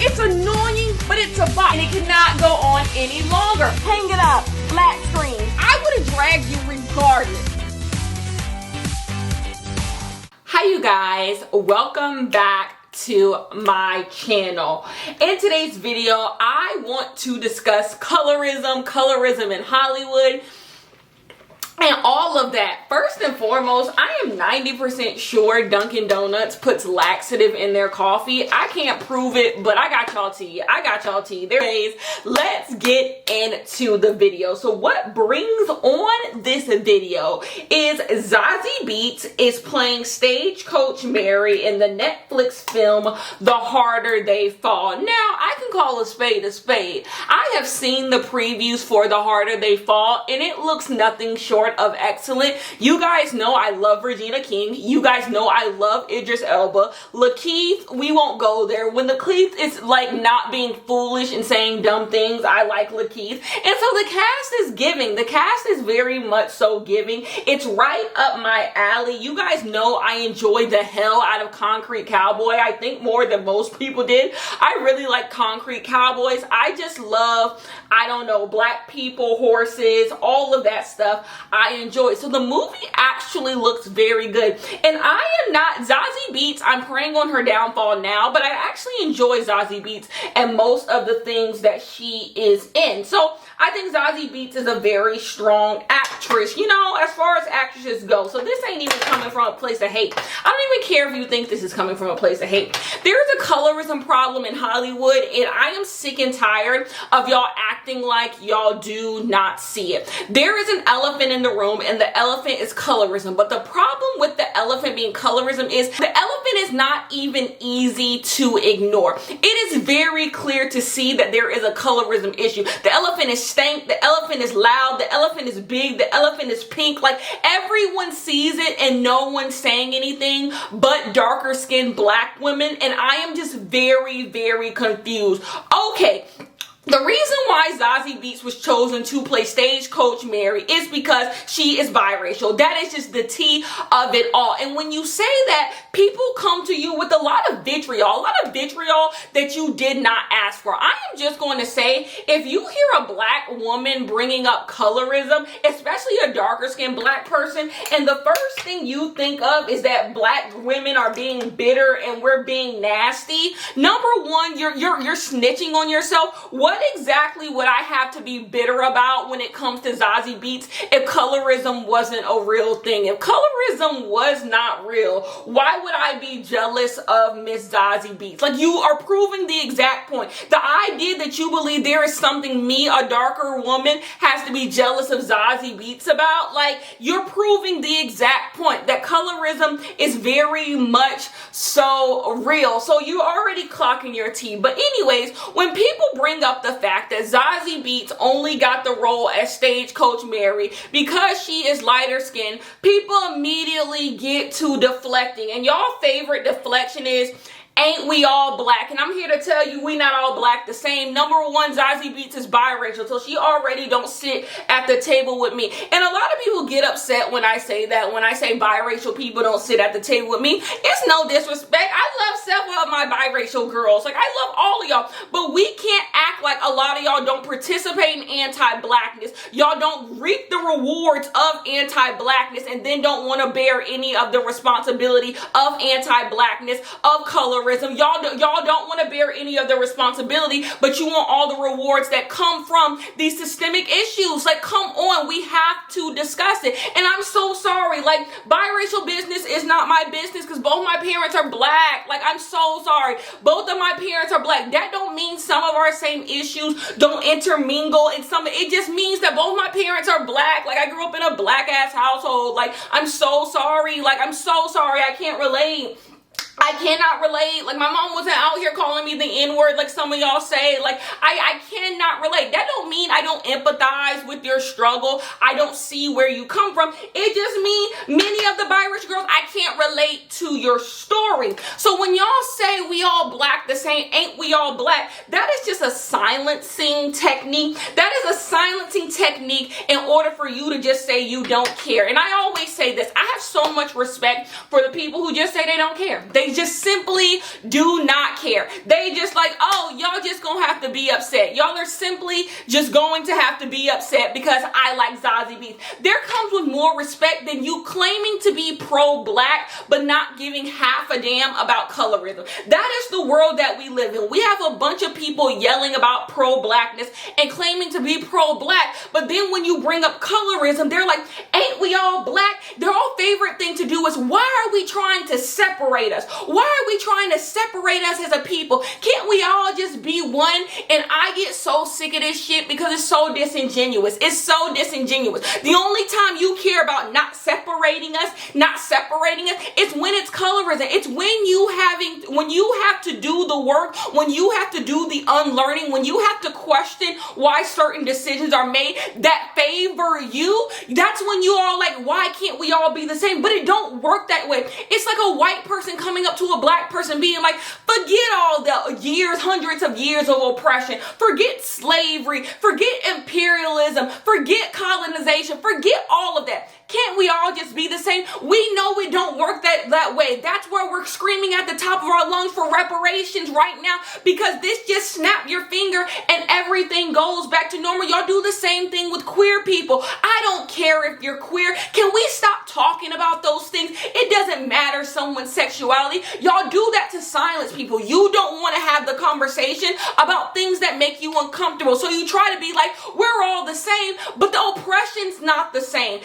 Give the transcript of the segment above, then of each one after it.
It's annoying, but it's a bot, and it cannot go on any longer. Hang it up, flat screen. I would have dragged you regardless. Hi you guys, welcome back to my channel. In today's video, I want to discuss colorism in Hollywood, and all of that. First and foremost, I am 90% sure Dunkin' Donuts puts laxative in their coffee. I can't prove it, but I got y'all tea. Let's get into the video. So what brings on this video is Zazie Beetz is playing Stagecoach Mary in the Netflix film The Harder They Fall. Now, I can call a spade a spade. I have seen the previews for The Harder They Fall, and it looks nothing short of excellent. You guys know I love Regina King. You guys know I love Idris Elba. Lakeith, we won't go there. When Lakeith is like not being foolish and saying dumb things, I like Lakeith. And so the cast is giving. The cast is very much so giving. It's right up my alley. You guys know I enjoyed the hell out of Concrete Cowboy. I think more than most people did. I really like Concrete Cowboys. I just love, I don't know, black people, horses, all of that stuff. I enjoy it. So the movie actually looks very good. And I am not, Zazie Beetz, I'm praying on her downfall now, but I actually enjoy Zazie Beetz and most of the things that she is in. So I think Zazie Beetz is a very strong actress, you know, as far as actresses go. So this ain't even coming from a place of hate. I don't even care if you think this is coming from a place of hate. There's a colorism problem in Hollywood, and I am sick and tired of y'all acting like y'all do not see it. There is an elephant in the room, and the elephant is colorism. But the problem with the elephant being colorism is the elephant is not even easy to ignore. It is very clear to see that there is a colorism issue. The elephant is stank, the elephant is loud, the elephant is big, the elephant is pink. Like, everyone sees it and no one's saying anything but darker skinned black women, and I am just very, very confused. Okay, the reason why Zazie Beetz was chosen to play Stagecoach Mary is because she is biracial. That is just the tea of it all. And when you say that, people come to you with a lot of vitriol that you did not ask for. I am just going to say, if you hear a black woman bringing up colorism, especially a darker skinned black person, and the first thing you think of is that black women are being bitter and we're being nasty, number one, you're snitching on yourself. What exactly would I have to be bitter about when it comes to Zazie Beetz if colorism wasn't a real thing? If colorism was not real, why would I be jealous of Miss Zazie Beetz? Like, you are proving the exact point. The idea that you believe there is something me, a darker woman, has to be jealous of Zazie Beetz about, like, you're proving the exact point that colorism is very much so real. So you're already clocking your tea. But anyways, when people bring up the fact that Zazie Beetz only got the role as Stagecoach Mary because she is lighter skinned, people immediately get to deflecting. And y'all favorite deflection is, ain't we all black? And I'm here to tell you, we not all black the same. Number one, Zazie Beetz is biracial, so she already don't sit at the table with me. And a lot of people get upset when I say that, when I say biracial people don't sit at the table with me. It's no disrespect. I love several of my biracial girls. Like, I love all of y'all. But we can't act like a lot of y'all don't participate in anti-blackness. Y'all don't reap the rewards of anti-blackness and then don't want to bear any of the responsibility of anti-blackness, of color. Y'all don't want to bear any of the responsibility, but you want all the rewards that come from these systemic issues. Like, come on, we have to discuss it. And I'm so sorry, like, biracial business is not my business because both my parents are black. Like, I'm so sorry. Both of my parents are black. That don't mean some of our same issues don't intermingle, and it just means that both my parents are black. Like, I grew up in a black ass household. Like, I'm so sorry. Like, I'm so sorry. I can't relate. I cannot relate. Like, my mom wasn't out here calling me the N-word like some of y'all say. Like, I cannot relate. That don't mean I don't empathize with your struggle. I don't see where you come from. It just means many of the biracial girls, I can't relate to your story. So when y'all say we all black the same, ain't we all black? That is just a silencing technique. That is a silencing technique in order for you to just say you don't care. And I always say this. I have so much respect for the people who just say they don't care. They just simply do not care. They just like, oh, y'all just gonna have to be upset. Y'all are simply just going to have to be upset because I like Zazie Beetz. There comes with more respect than you claiming to be pro-black but not giving half a damn about colorism. That is the world that we live in. We have a bunch of people yelling about pro-blackness and claiming to be pro-black, but then when you bring up colorism, they're like, ain't we all black? Their all favorite thing to do is, why are we trying to separate us? Why are we trying to separate us as a people? Can't we all just be one? And I get so sick of this shit because it's so disingenuous. It's so disingenuous. The only time you care about not separating us, it's when it's colorism. It's when you have to do the work, when you have to do the unlearning, when you have to question why certain decisions are made that favor you. That's when you are like, why can't we all be the same? But it don't work that way. It's like a white person coming up to a black person being like, forget all the years, hundreds of years of oppression. Forget slavery. Forget imperialism. Forget colonization. Forget all of that. Can't we all just be the same? We know it don't work that way. That's where we're screaming at the top of our lungs for reparations right now, because this just snap your finger and everything goes back to normal. Y'all do the same thing with queer people. I don't care if you're queer. Can we stop talking about those things? It doesn't matter someone's sexuality. Y'all do that to silence people. You don't want to have the conversation about things that make you uncomfortable. So you try to be like, we're all the same, but the oppression's not the same.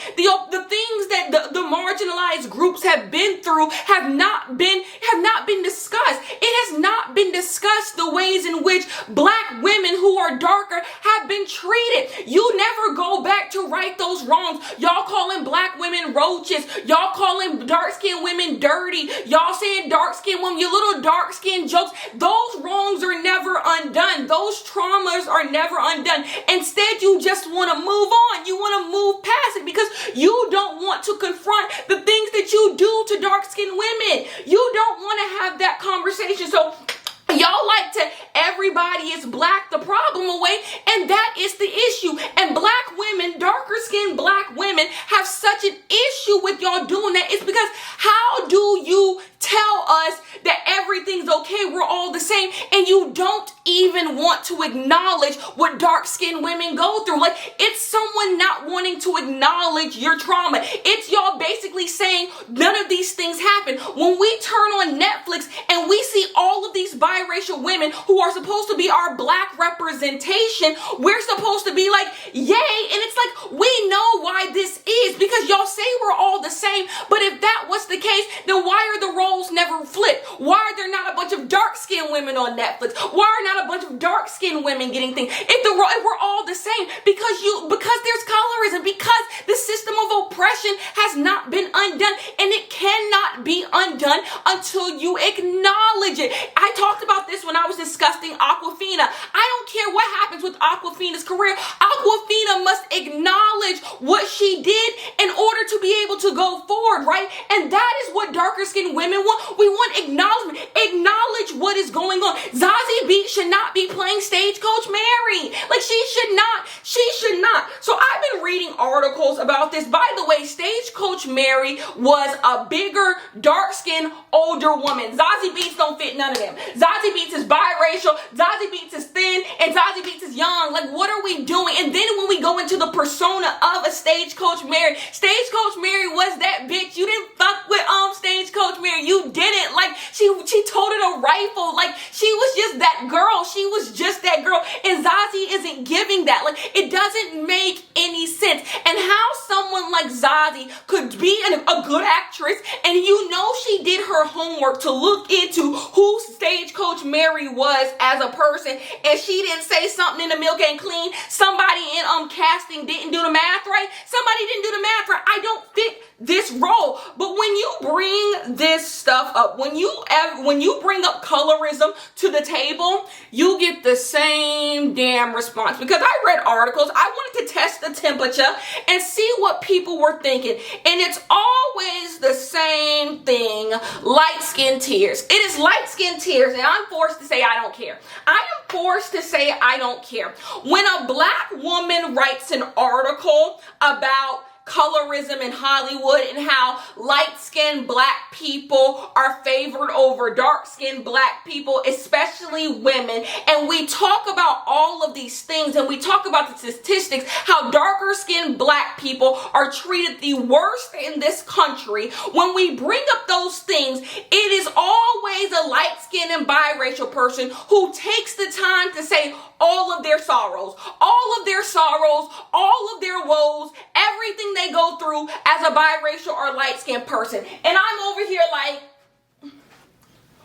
The things that the marginalized groups have been through have not been discussed. It has not been discussed the ways in which black women who are darker have been treated. You never go back to right those wrongs. Y'all calling black women roaches. Y'all calling dark-skinned women dirty. Y'all saying dark-skinned women, your little dark-skinned jokes. Those wrongs are never undone. Those traumas are never undone. Instead, you just want to move on. You want to move past it because you don't want to confront the things that you do to dark-skinned women. You don't want to have that conversation. So y'all like to everybody is black the problem away, and that is the issue. And black women, darker skinned black women, have such an issue with y'all doing that. It's because how do you tell us that everything's okay, we're all the same, and you don't even want to acknowledge what dark-skinned women go through? Like, it's someone not wanting to acknowledge your trauma. It's y'all basically saying none of these things happen. When we turn on Netflix and we see all of these biracial women who are supposed to be our black representation, we're supposed to be like, yay, and it's like, we know why this is, because y'all say we're all the same, but if that was the case, then why are the roles never flipped? Why are there not a bunch of dark-skinned women on Netflix? Why are not a bunch of dark-skinned women getting things? If we're all the same, because there's colorism, because the system of oppression has not been undone, and it cannot be undone until you acknowledge it. I talked about this when I was discussing Awkwafina. I don't care what happens with Awkwafina's career. Awkwafina must acknowledge what she did in order to be able to go forward, right? And that is what darker skinned women want. We want acknowledgement. Acknowledge what is going on. Zazie Beetz should not be playing Stagecoach Mary. Like, she should not. She should not. So I've been reading articles about this. By the way, Stagecoach Mary was a bigger, dark-skinned, older woman. Zazie Beetz don't fit none of them. Zazie Beetz is biracial, Zazie Beetz is thin, and Zazie Beetz is young. Like, what are we doing? And then when we go into the persona of a Stagecoach Mary was that bitch. You didn't fuck with Stagecoach Mary. You didn't. Like, she toted a rifle. Like, she was just that girl. She was just that girl. And Zazie isn't giving that. Like, it doesn't make any sense. And how someone like Zazie could be a good actress, and you know she did her homework to look into who Stagecoach Mary was as a person, and she didn't say something in the Milk Ain't Clean. Somebody in casting didn't do the math right. Somebody didn't do the math right. I don't fit this role. But when you bring this stuff up, when you bring up colorism to the table, you get the same damn response. Because I read articles, I wanted to test the temperature and see what people were thinking, and it's always the same thing: light skin tears. It is light skin tears, and I'm forced to say I don't care. I am forced to say I don't care. When a black woman writes an article about colorism in Hollywood and how light-skinned black people are favored over dark-skinned black people, especially women. And we talk about all of these things, and we talk about the statistics, how darker-skinned black people are treated the worst in this country. When we bring up those things, it is always a light-skinned and biracial person who takes the time to say all of their sorrows, all of their woes, everything they go through as a biracial or light-skinned person. And I'm over here like,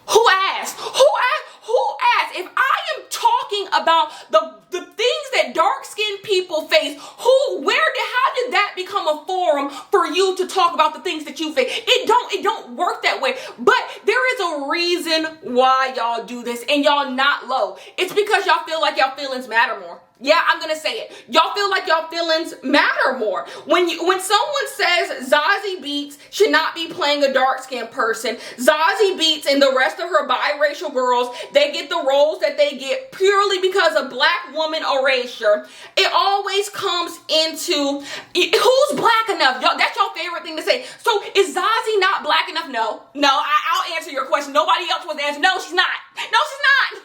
who asked? Who asked? If I am talking about the things that dark-skinned people face, how did that become a forum for you to talk about the things that you face? It don't work that way. But there is a reason why y'all do this, and y'all not low. It's because y'all feel like y'all feelings matter more. Yeah, I'm gonna say it. Y'all feel like y'all feelings matter more. When someone says Zazie Beetz should not be playing a dark-skinned person, Zazie Beetz and the rest of her biracial girls, they get the roles that they get purely because of black woman erasure. It always comes into who's black enough. Y'all, that's your favorite thing to say. So is Zazie not black enough? No, I'll answer your question. Nobody else wants to answer. No, she's not. No, she's not.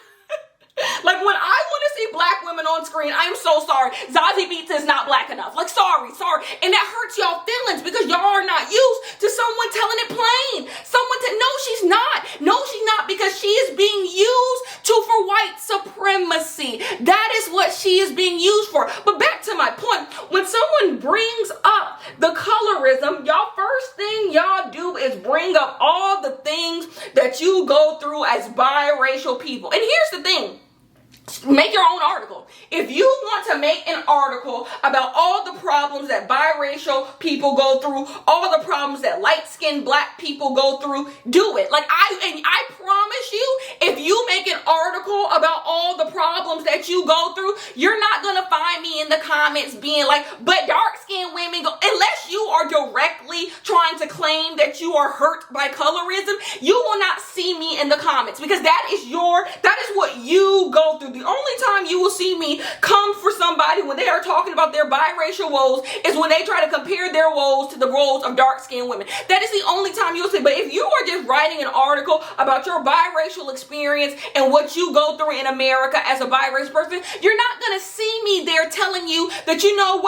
Like, when I want to see black women on screen, I am so sorry. Zazie Beetz is not black enough. Like, sorry. And that hurts y'all feelings because y'all are not used to someone telling it plain. No, she's not. No, she's not, because she is being used for white supremacy. That is what she is being used for. But back to my point, when someone brings up the colorism, y'all first thing y'all do is bring up all the things that you go through as biracial people. And here's the thing. Make your own article. If you want to make an article about all the problems that biracial people go through, all the problems that light-skinned black people go through, do it. Like, I promise you, if you make an article about all the problems that you go through, you're not gonna find me in the comments being like, but dark-skinned women go, unless you are directly trying to claim that you are hurt by colorism, you will not see me in the comments, because that is what you go through. The only time you will see me come for somebody when they are talking about their biracial woes is when they try to compare their woes to the woes of dark-skinned women. That is the only time you'll see. But if you are just writing an article about your biracial experience and what you go through in America as a biracial person, you're not going to see me there telling you that, you know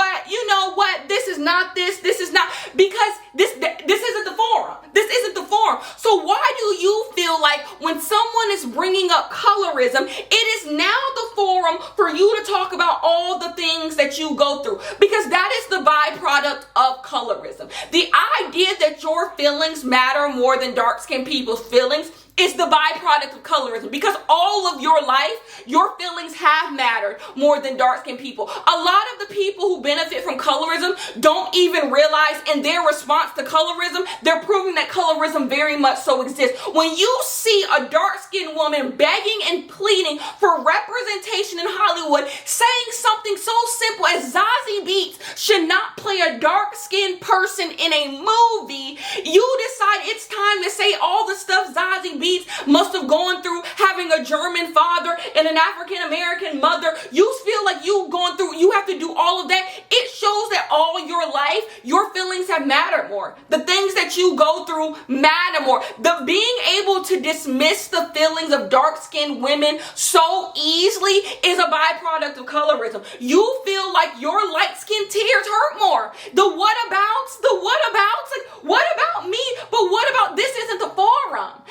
what, this is not this is not, because this isn't the forum. This isn't the forum. So why do you feel like when someone is bringing up colorism, it is now the forum for you to talk about all the things that you go through? Because that is the byproduct of colorism. The idea that your feelings matter more than dark-skinned people's feelings is the byproduct of colorism, because all of your life, your feelings have mattered more than dark-skinned people. A lot of the people who benefit from colorism don't even realize in their response to colorism, they're proving that colorism very much so exists. When you see a dark-skinned woman begging and pleading for representation in Hollywood, saying something so simple as Zazie Beetz should not play a dark-skinned person in a movie, you decide it's time to say all the stuff Zazie Beetz must have gone through having a German father and an African-American mother. You feel like you have to do all of that. It shows that all your life, your feelings have mattered more. The things that you go through matter more. The being able to dismiss the feelings of dark-skinned women so easily is a byproduct of colorism. You feel like your light-skinned tears hurt more. The whatabouts, like, what about me? But what about, this isn't the forum.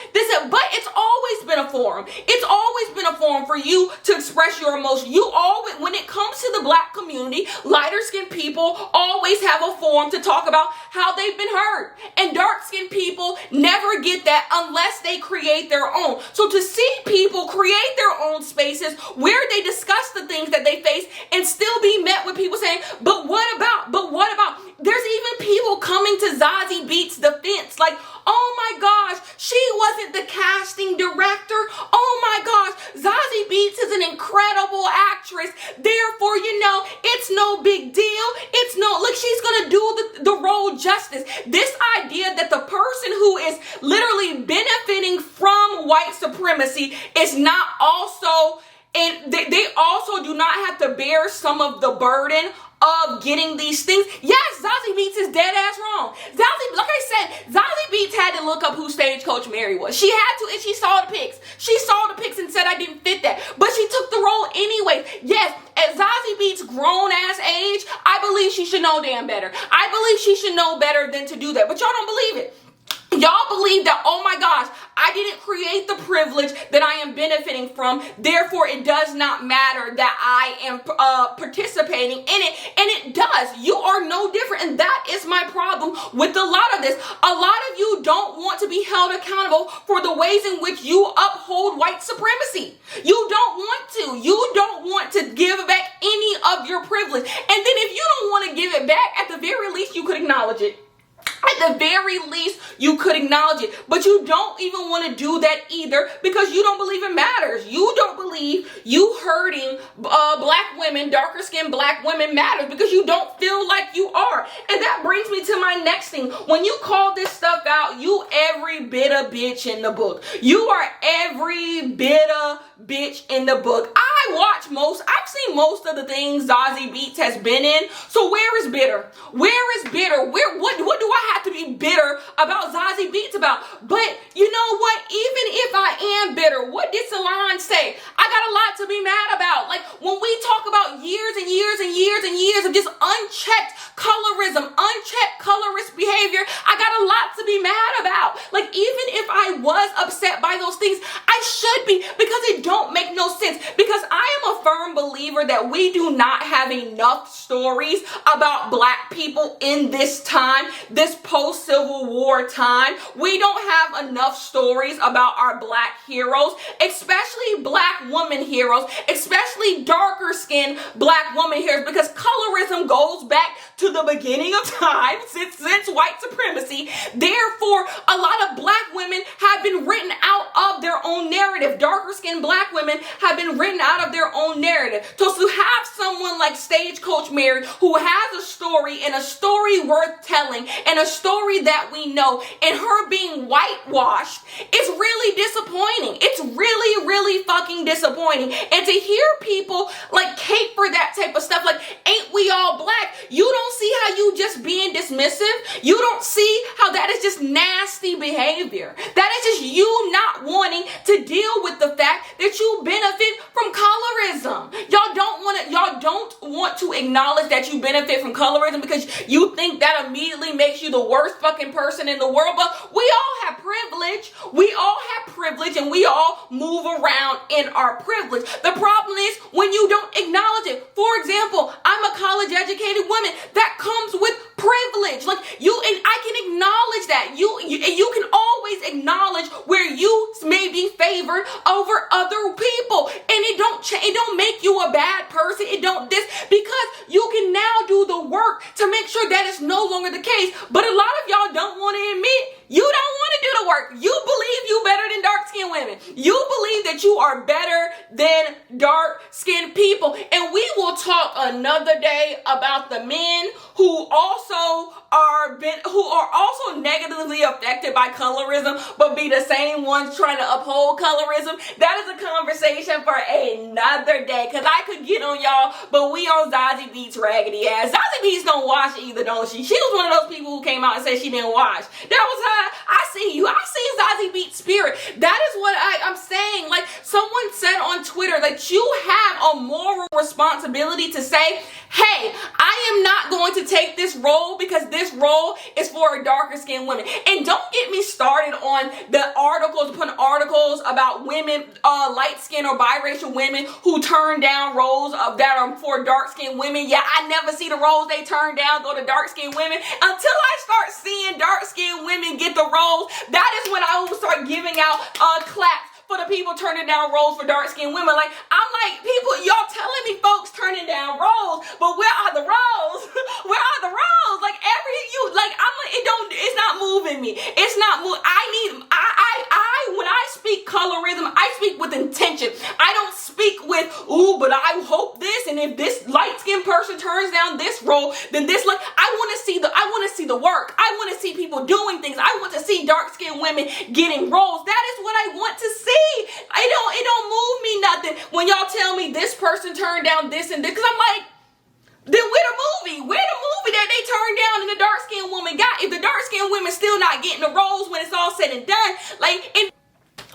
But it's always been a forum. It's always been a forum for you to express your emotion. You always, when it comes to the black community, lighter-skinned people always have a forum to talk about how they've been hurt. And dark-skinned people never get that unless they create their own. So to see people create their own spaces where they discuss the things that they face and still be met with people saying, but what about? There's even people coming to Zazie Beetz' defense like, oh my gosh, she wasn't the casting director. Oh my gosh, Zazie Beetz is an incredible actress. Therefore, it's no big deal. She's going to do the role justice. This idea that the person who is literally benefiting from white supremacy is not also, and they also do not have to bear some of the burden of getting these things. Yes, Zazie Beetz is dead ass wrong. Like I said, Zazie Beetz had to look up who Stagecoach Mary was. She had to, and she saw the pics. She saw the pics and said I didn't fit that. But she took the role anyway. Yes, at Zazie Beetz' grown ass age, I believe she should know damn better. I believe she should know better than to do that. But y'all don't believe it. Y'all believe that, oh my gosh, I didn't create the privilege that I am benefiting from. Therefore, it does not matter that I am participating in it. And it does. You are no different. And that is my problem with a lot of this. A lot of you don't want to be held accountable for the ways in which you uphold white supremacy. You don't want to. You don't want to give back any of your privilege. And then if you don't want to give it back, at the very least, you could acknowledge it. At the very least, you could acknowledge it. But you don't even want to do that either because you don't believe it matters. You don't believe you hurting black women, darker skinned black women matters because you don't feel like you are. And that brings me to my next thing. When you call this stuff out, you every bit of bitch in the book. You are every bit of bitch in the book. I've seen most of the things Zazie Beetz has been in. So where is bitter? Where is bitter? What do I have to be bitter about Zazie Beetz about? But you know what? Even if I am bitter, what did Salon say? I got a lot to be mad about. Like when we talk about years and years and years and years of just unchecked colorism, unchecked colorist behavior, I got a lot to be mad about. Like even if I was upset by those things, I should be because it don't make no sense. Because I am a firm believer that we do not have enough stories about black people in this time, this post-Civil War time. We don't have enough stories about our black heroes, especially black woman heroes, especially darker skinned black woman heroes, because colorism goes back to the beginning of time, since white supremacy. Therefore, a lot of black women have been written out of their own narrative. Darker skinned black women have been written out of their own narrative. So to have someone like Stagecoach Mary who has a story and a story worth telling and a story that we know, and her being whitewashed, is really disappointing. It's really, really fucking disappointing. And to hear people like cape for that type of stuff, like, ain't we all black? You don't see how you just being dismissive? You don't see how that is just nasty behavior? That is just you not wanting to deal with the fact that you benefit from colorism. Y'all don't want to acknowledge that you benefit from colorism because you think that immediately makes you the worst fucking person in the world. But we all have privilege. We all have privilege and we all move around in our privilege. The problem is when you don't acknowledge it. For example, I'm a college educated woman. That comes with privilege. Like you, and I can acknowledge that. You can always acknowledge where you may be favored over other people, and it don't make you a bad person. It don't because you can now do the work to make sure that is no longer the case. But a lot of y'all don't want to admit you don't want to do the work. You believe you better than dark-skinned women. You believe that you are better than dark-skinned people. And we will talk another day about the men who also are negatively affected by colorism, but be the same ones trying to uphold colorism. That is a conversation for another day, because I could get on y'all, but we on Zazie Beetz raggedy ass. Zazie Beetz don't wash either, don't she? She was one of those people who came out and said she didn't wash. That was her. I see you. I see Zazie Beetz spirit. That is what I'm saying. Like someone said on Twitter that you have a moral responsibility to say, hey, I am not going to take this role because this role is for darker skinned women. And don't get me started on the articles, putting articles about women, light skinned or biracial women who turn down roles that are for dark skinned women. Yeah, I never see the roles they turn down go to dark skinned women until I start seeing dark skinned women get the roles. That is when I will start giving out claps for the people turning down roles for dark-skinned women. Like, I'm like, people, y'all telling me folks turning down roles, but where are the roles? Where are the roles? Like, I'm like, it's not moving me. It's not moving. When I speak colorism, I speak with intention. I don't speak with, ooh, but I hope this, and if this light-skinned person turns down this role, then this, like, I want to see the work. I want to see people doing things. I want to see dark-skinned women getting roles. That is what I want to see. It don't move me nothing when y'all tell me this person turned down this and this, because I'm like, Then where the movie? Where the movie that they turned down and the dark-skinned woman got? If the dark-skinned women still not getting the roles when it's all said and done, like,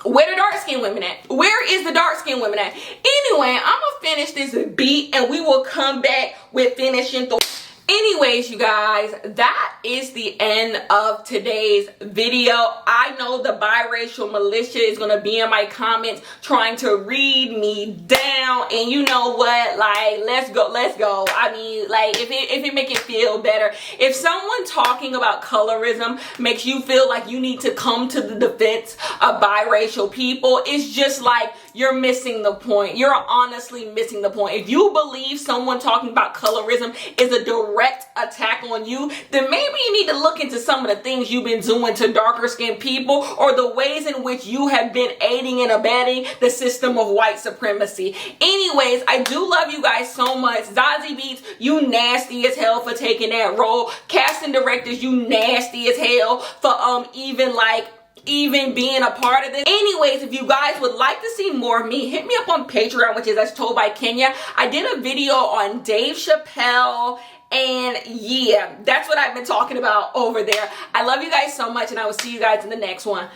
where the dark-skinned women at? Where is the dark-skinned women at? Anyway, I'm gonna finish this beat and we will come back with finishing the... Anyways, you guys, that is the end of today's video. I know the biracial militia is going to be in my comments trying to read me down. And you know what? Like, let's go. I mean, like, if it make it feel better. If someone talking about colorism makes you feel like you need to come to the defense of biracial people, it's just like you're missing the point. You're honestly missing the point. If you believe someone talking about colorism is a direct attack on you, then maybe you need to look into some of the things you've been doing to darker skinned people, or the ways in which you have been aiding and abetting the system of white supremacy. Anyways, I do love you guys so much. Zazie Beetz, you nasty as hell for taking that role. Casting directors, you nasty as hell for even being a part of this. Anyways, if you guys would like to see more of me, hit me up on Patreon, which is As Told by Kenya. I did a video on Dave Chappelle, and yeah, that's what I've been talking about over there. I love you guys so much, and I will see you guys in the next one.